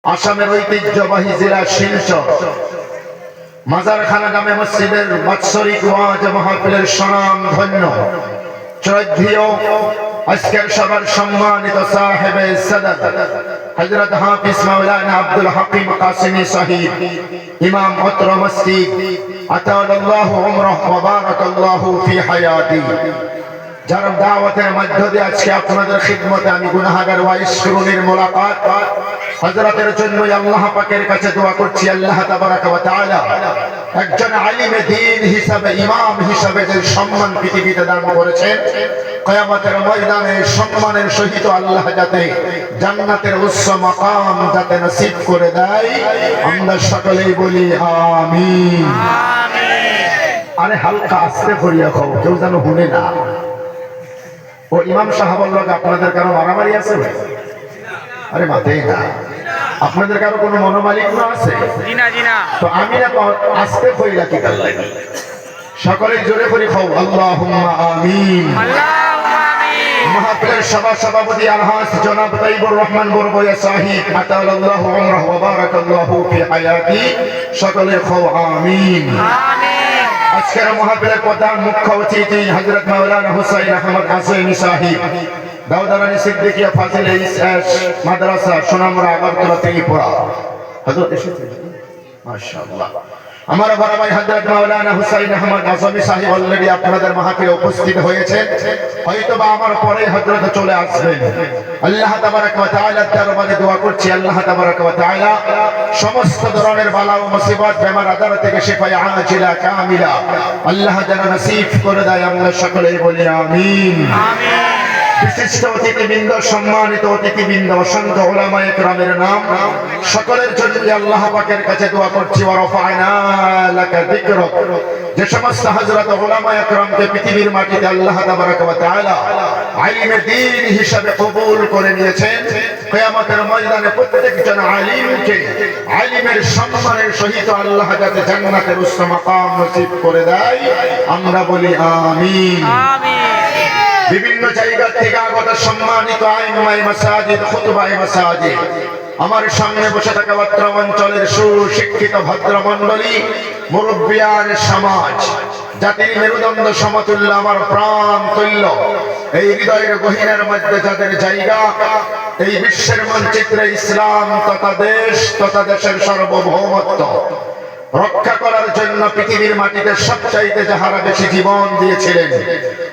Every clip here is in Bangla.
আসামের ঐতিহ্যবাহী জেলা শিলচর মাজারখানা জামে মসজিদের বাৎসরিক ওয়াজ মাহফিলের সুনাম ধন্য শ্রদ্ধেয় আজকের সবার সম্মানিত সাহেবে সদর হযরত হাফিজ মাওলানা আব্দুল হাকিম কাসিমি সাহিব ইমাম অত্র মসজিদ আতালাল্লাহু উমরাহ ওয়া বারাকাল্লাহু ফি হায়াতি, যার দাওয়াতের মধ্য দিয়ে আজকে আপনাদের খিদমতে আমি গুনাহগার ওয়াইস শুরুনির মোলাকাত হযরতের জন্য আল্লাহ পাকের কাছে দোয়া করছি। আল্লাহ তাবারাক ওয়া তাআলা একজন আলিমে দ্বীন হিসাবে, ইমাম হিসাবে যে সম্মান পৃথিবীতে দান করেছেন, কিয়ামতের ময়দানে সম্মানের সহিত আল্লাহ যাতে জান্নাতের উচ্চ মাকাম যাতে নসিব করে দেয়, আমরা সকলেই বলি আমিন। আরে হালকা আস্তে করিয়া খাও, কেউ যেন শুনে না। ও ইমাম সাহেবের লগে আপনাদের কারো মারামারি আছে? আরে মাথায় না, আপনাদের কারো কোনো মনোমালিন্য আছে? তো আমি না আস্তে কইলা কি কাল লাগি, সকলে জোরে করে খাও আল্লাহুম্মা আমিন। মাহফিলের সভাপতি আলহাজ জনাব তাইবুর রহমান বরবয়া সাহিব আতালাল্লাহু উমরাহ ওয়া বারাকাল্লাহু ফি হায়াতি, সকলে খাও আমিন। আজকের মাহফিলের প্রধান মুখ্য অতিথি হযরত মাওলানা হুসাইন আহমদ আসেমি সাহিব দাউদারানী সিদ্দিকিয়া ফাজিলে মাদ্রাসা সোনামুড়া আগরতলা থেকে পড়া হযরত এসেছে মাশাআল্লাহ। আমার বড় ভাই হযরত মাওলানা হুসাইন আহমদ আসেমি সাহিব অলরেডি আপনাদের মাহফিলে উপস্থিত হয়েছেন, হয়তোবা আমার পরে হযরত চলে আসবেন। আল্লাহ তাবারাক ওয়া তাআলার দরবারে দোয়া করছি, আল্লাহ তাবারাক ওয়া তাআলা সমস্ত ধরনের বালা ও মুসিবত বেমার আজার থেকে শিফায়ে আজিলা কামিলা আল্লাহ যেন নসিব করে দেয়, আমরা সকলেই বলি আমিন। বিশিষ্ট অতিথিবৃন্দ, সম্মানিত অতিথিবৃন্দ, অসংখ্য উলামায়ে কেরামের নাম সকলের জন্য আল্লাহ পাকের কাছে দোয়া করছি। ওয়া রাফা'না লাকা যিকরাক, যে সমস্ত হযরত উলামায়ে কেরামকে পৃথিবীর মাটিতে আল্লাহ তাবারাক ওয়া তাআলা আলিমে দ্বীন হিসাবে কবুল করে নিয়েছেন, কিয়ামতের ময়দানে প্রত্যেকজন আলিমকে আলিমের সম্মানের সহিত আল্লাহ যাতে জান্নাতের উচ্চ মাকাম নসিব করে দেয়, আমরা বলি আমিন। বিভিন্ন জায়গা থেকে আগত সম্মানিত আইম্মায়ে মাসাজিদ, খুতবায়ে মাসাজিদ, আমার সামনে বসে থাকা অত্র অঞ্চলের সুশিক্ষিত ভদ্রমণ্ডলী, মুরব্বিয়ান সমাজ, জাতির মেরুদণ্ড সমতুল্য, আমার প্রাণ তুল্য, এই হৃদয়ের গহীনের মধ্যে যাদের জায়গা, এই বিশ্বের মানচিত্রে ইসলাম তথা দেশ তথা দেশের সার্বভৌমত্ব রক্ষা করার জন্য পৃথিবীর মাটিতে সবচাইতে যাহারা বেশি জীবন দিয়েছিলেন,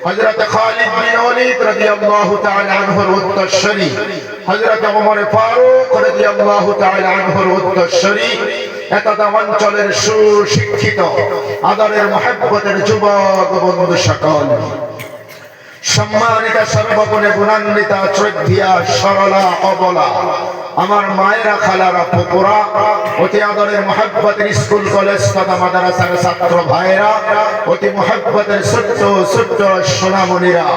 হযরত খালিদ বিন ওয়ালিদ রাদিয়াল্লাহু তাআলা আনহুর উত্তরসূরি, হযরত ওমর ফারুক রাদিয়াল্লাহু তাআলা আনহুর উত্তরসূরি, এতদ অঞ্চলের সুশিক্ষিত আদরের মহব্বতের যুবক বন্ধু সকল, সম্মানিতা সর্বগুণে গুণান্বিতা শ্রদ্ধেয়া সরলা অবলা আমার মায়েরা, খালারা, ফুপুরা, অতি আদরের মহব্বতের স্কুল কলেজ তথা মাদ্রাসার ছাত্র ভাইরা, অতি মহব্বতের ছোট্ট ছোট্ট সোনামণিরা,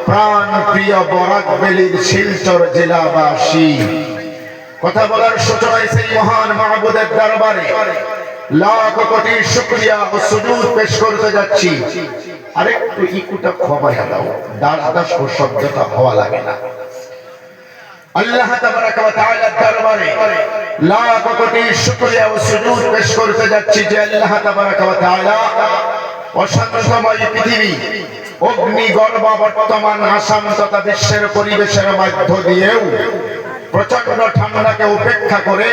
প্রাণ প্রিয় বরাক বেলির শিলচর জেলাবাসী, কথা বলার সূচনায় সেই মহান মাহবুদের দরবারে লাখ কোটি শুকরিয়া ও সুজুদ পেশ করতে যাচ্ছি। আরেকটু ইকুটা খবরা দাও, দাস ও শব্দটা হওয়া লাগে না। আল্লাহ তাবারাক ওয়া তাআলার দরবারে লাখ কোটি শুকরিয়া ও সুজুদ পেশ করতে যাচ্ছি যে আল্লাহ তাবারাক ওয়া তাআলা অশান্তময় পৃথিবী, অগ্নিগর্ভ বর্তমান আসাম তথা বিশ্বের পরিবেশের মধ্য দিয়েও প্রচন্ড ঠান্ডাকে উপেক্ষা করে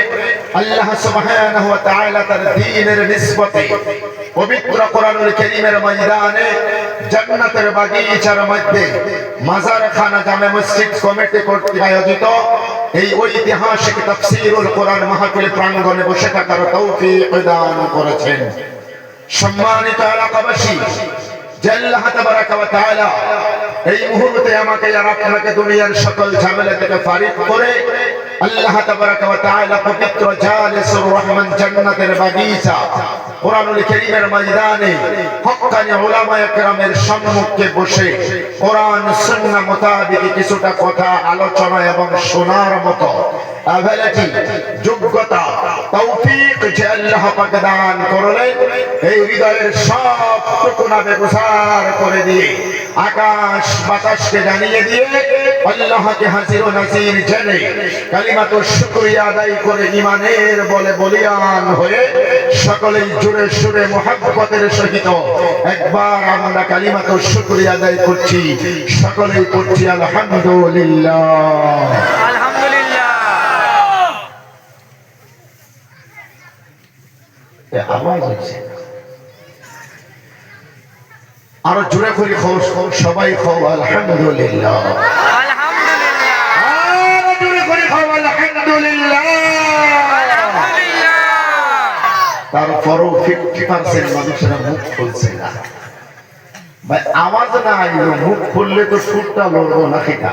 আল্লাহ সুবহানাহু ওয়া তাআলা তার দ্বীনের নিসবতে পবিত্র কোরআনুল কারীমের ময়দানে জান্নাতের বাগিচার মধ্যে মাজারখানা জামে মসজিদ কমিটি কর্তৃক আয়োজিত এই ঐতিহাসিক তাফসীরুল কোরআন মাহফিল প্রাঙ্গণে বসে থাকার তৌফিক দান করেছেন। সম্মানিত এলাকাবাসী, আল্লাহ তাবারাক ওয়া তাআলা এই মুহূর্তে আমাকে আর আপনাকে দুনিয়ার সকল ঝামেলা থেকে ফারিগ করে আল্লাহ তাবারাক ওয়া তাআলা পবিত্র জালিসুর রহমান জান্নাতের বাগিচা কোরআনুল কারীমের ময়দানে হক্কানি উলামায়ে কেরামের সম্মুখে বসে কোরআন সুন্নাহ মোতাবেক কিছুটা কথা আলোচনা এবং শোনার মতো অ্যাবিলিটি, যোগ্যতা, তৌফিক যে আল্লাহ পাক দান করলেন এই হৃদয়ের সবটুকু নাবে প্রসার করে দিয়ে আকাশ বাতাসকে জানিয়ে দিয়ে আল্লাহকে হাজির ও নাজির জেনে কালিমাতুশ শুকরিয়া আদায় করে ঈমানের বলে বলিয়ান হয়ে সকলেই জোরে সুরে মুহাব্বতের সহিত একবার আমরা কালিমাতুশ শুকরিয়া আদায় করছি, সকলেই করছি আলহামদুলিল্লাহ। আওয়াজ হচ্ছে আরো জোরে করে সবাই খাও আলহামদুলিল্লাহ, আরো জোরে করে খাও আলহামদুলিল্লাহ। তারপরও 50% মানুষেরা মুখ খুলছে না ভাই, আওয়াজ না আইলো, মুখ খুললে তো সুরটা লড়বো না কিনা?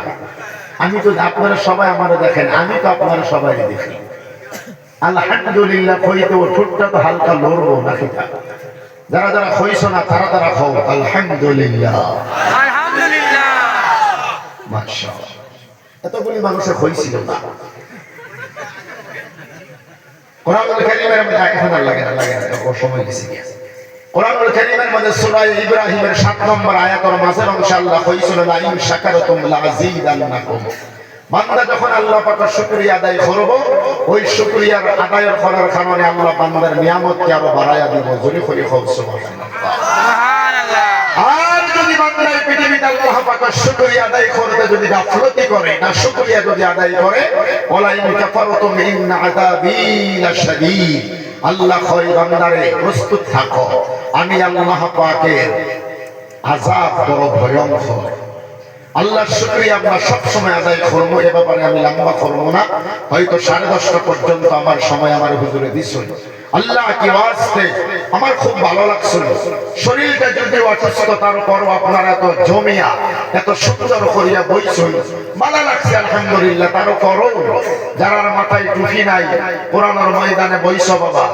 আমি তো আপনারা সবাই আমারে দেখেন, আমি তো আপনারা সবাই দেখি। আলহামদুলিল্লাহ কইতে ও ঠোঁটটা তো হালকা লড়বো না কিনা? যারা যারা হইছো না তারা তারা খাও আলহামদুলিল্লাহ, আলহামদুলিল্লাহ, মাশাআল্লাহ। এতগুলি মানুষের হইছিল না। কোরআনুল কারীমের মধ্যে এখন লাগে না সময় গেছে কি কোরআনুল কারীমের মধ্যে সূরা ইব্রাহিমের 7 নম্বর আয়াতের মাঝের অংশে আল্লাহ কইছিল লা ইন শাকারতুম লাযীদান্নাকুম। বান্দা যখন আল্লাহ পাকের শুকরিয়া আদায় করব, ওই শুকরিয়ার আদায়ের করার কারণে আল্লাহ বান্দার নিয়ামতকে আরো বাড়ায়া দিব। জোরে করে হোক সুবহানাল্লাহ, সুবহানাল্লাহ। আর যদি বান্দা এই পৃথিবীতে আল্লাহ পাকের শুকরিয়া আদায় করতে যদি গাফলতি করে না, শুকরিয়া যদি আদায় করে, ওয়ালা ইন কাফারতুম ইন্না আযাবী লাশাদীদ। আল্লাহ কয় বান্দারে প্রস্তুত থাকো, আমি আল্লাহ পাকের আযাব বড় ভয়ঙ্কর। আল্লাহর শুকরিয়া আমরা সব সময় আদায় করবো, এ ব্যাপারে আমি লম্বা করবো না, হয়তো 10:30 পর্যন্ত আমার সময় আমার হুজুরে দিছেন। আল্লাহ কি ওয়াস্তে আমার খুব ভালো লাগছিল, শরীরটা যদি অসুস্থ তারপরও আপনারা এত জমিয়া এত সুন্দর করিয়া বইছেন, ভালো লাগছে আলহামদুলিল্লাহ। তারপরও যারা মাথায় টুপি নাই কোরআনের ময়দানে বইছ বাবা,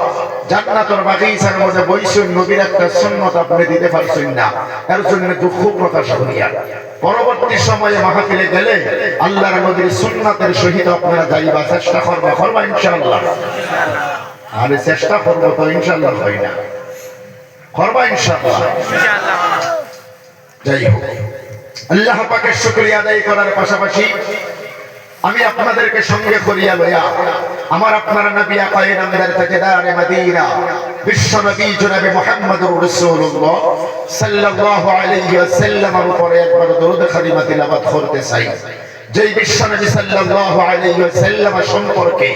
জান্নাতের বাগিচার মধ্যে বইছেন, নবীর একটা সুন্নাত আপনি দিতে পারছেন না, এর জন্য দুঃখ প্রকাশ করিয়া পরবর্তী সময়ে মাহফিলে গেলে আল্লাহর নবীর সুন্নাতের সহিত আপনারা যাইবা, চেষ্টা করবা ইনশাআল্লাহ। আরে চেষ্টা করবো তো ইনশাআল্লাহ হয় না, করবা ইনশাআল্লাহ। যাই হোক, আল্লাহ পাকের শুকরিয়া আদায় করার পাশাপাশি আমি আপনাদেরকে সঙ্গে করিয়া লইয়া আমার আপনার নবী আকায়ে নামদার তাজদারে মদিনা বিশ্ব নবী জনাবে মুহাম্মদুর রাসূলুল্লাহ সাল্লাল্লাহু আলাইহি ওয়াসাল্লামের উপরে একবার দরুদ কালিমা তিলাওয়াত করতে চাই। যেই বিশ্ব নবী সাল্লাল্লাহু আলাইহি ওয়াসাল্লাম সম্পর্কে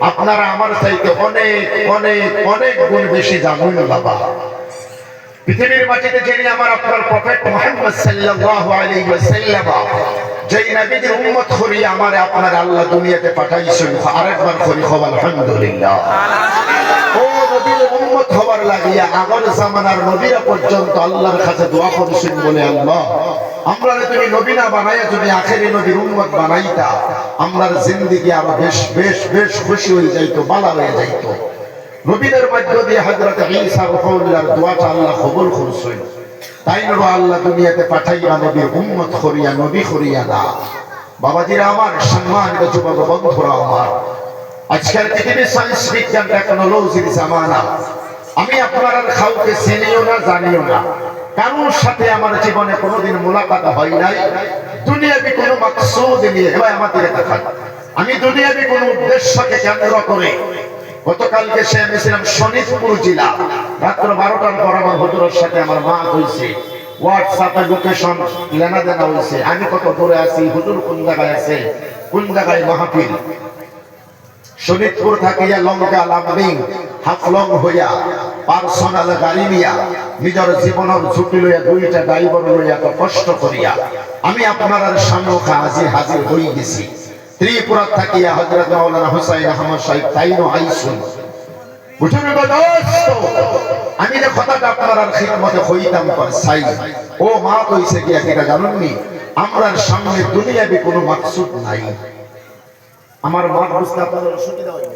আপনারা আমার চাইতে অনেক অনেক অনেক গুণ বেশি জানেন বাবা। পৃথিবীর মাটিতে যিনি আমার আপনার প্রফেট মুহাম্মদ সাল্লাল্লাহু আলাইহি ওয়াসাল্লাম, যেই নবীর উম্মত করিয়া আমারে আপনার আল্লাহ দুনিয়াতে পাঠাইছেন, আরেকবার করি খুব আলহামদুলিল্লাহ। ও নবীর উম্মত হওয়ার লাগিয়া আগের জামানার নবীরা পর্যন্ত আল্লাহর কাছে দোয়া করেছেন বলে, আল্লাহ আমরা তুমি নবী না বানাইয়া যদি আখেরি নবীর উম্মত বানাইতা, আমরার জিন্দেগি আরো বেশ বেশ বেশ খুশি হয়ে যাইতো, বালা হয়ে যাইতো। নবীদের মধ্য দিয়ে হযরত ঈসা রাসূলুল্লাহর দোয়াটা আল্লাহ কবুল করছেন, তাই নবী আল্লাহ দুনিয়াতে পাঠাইয়া নবীর উম্মত করিয়া নবী করিয়া না। বাবাজিরা আমার, সম্মানিত যুবক বন্ধুরা আমার, আজকের পৃথিবীর সায়েন্স বিজ্ঞান টেকনোলজির জামানা। আমি আপনার আর কাউকে চিনিও না, জানিও না, কারোর সাথে আমার জীবনে কোনোদিন মোলাকাত হয় নাই দুনিয়াবি কোনো মাকসুদ নিয়ে। এবার আমাদের দেখান, আমি দুনিয়াবি কোনো উদ্দেশ্যকে কেন্দ্র করে গতকালকে সে আমি ছিলাম শোনিতপুর জেলা, রাত্র 12টার পর আমার হুজুরের সাথে আমার মা হয়েছে, হোয়াটসঅ্যাপে লোকেশন লেনা দেনা হয়েছে, আমি কত দূরে আছি, হুজুর কোন জায়গায় আছে, কোন জায়গায় মাহফিল। শোনিতপুর থাকিয়া লঙ্কা লামডিং হাফলং হইয়া পার্সোনাল গাড়ি নিয়া নিজের জীবনের ঝুঁকি লইয়া দুইটা ড্রাইভার লইয়া তো কষ্ট করিয়া আমি আপনার সামনে হাজির হয়ে গেছি। ত্রিপুরা থাকিয়া হযরত মাওলানা হুসাইন আহমদ সাহেব তাইনো আইসুন। বুঝুন গো দোস্ত, আমি যে কথাটা আপনার খিদমতে হইতাম চাই, ও মা কইছে কি এটা জানেননি, আমরার সামনে দুনিয়াবি কোনো মাকসুদ নাই। আমার মত বুঝতে আপনাদের অসুবিধা হয়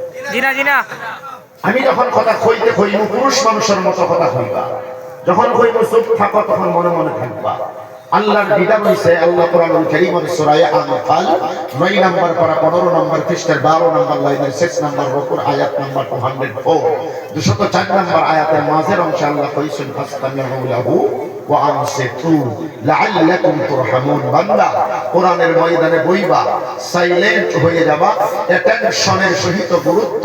না? জি না। আমি যখন কথা কইতে কইব পুরুষ মানুষের মতো কথা কইবা, যখন কইব চুপ থাকো তখন মনে মনে থাকবা। আল্লাহর বিধান হইছে আল্লাহ কোরআনুল কারীমের সূরা আনফাল 9 নম্বর পারা 15 নম্বর পৃষ্ঠার 12 নম্বর লাইনের 6 নম্বর রুকুর আয়াত নম্বর 204 204 নম্বর আয়াতের মাঝের অংশে আল্লাহ কইছেন ফাসতামিউ লাহু ওয়া আনসিতু লাআল্লাকুম তুরহামুন। বান্দা কোরআনের ময়দানে বইবা, সাইলেন্ট হয়ে যাবা, অ্যাটেনশনের সহিত গুরুত্ব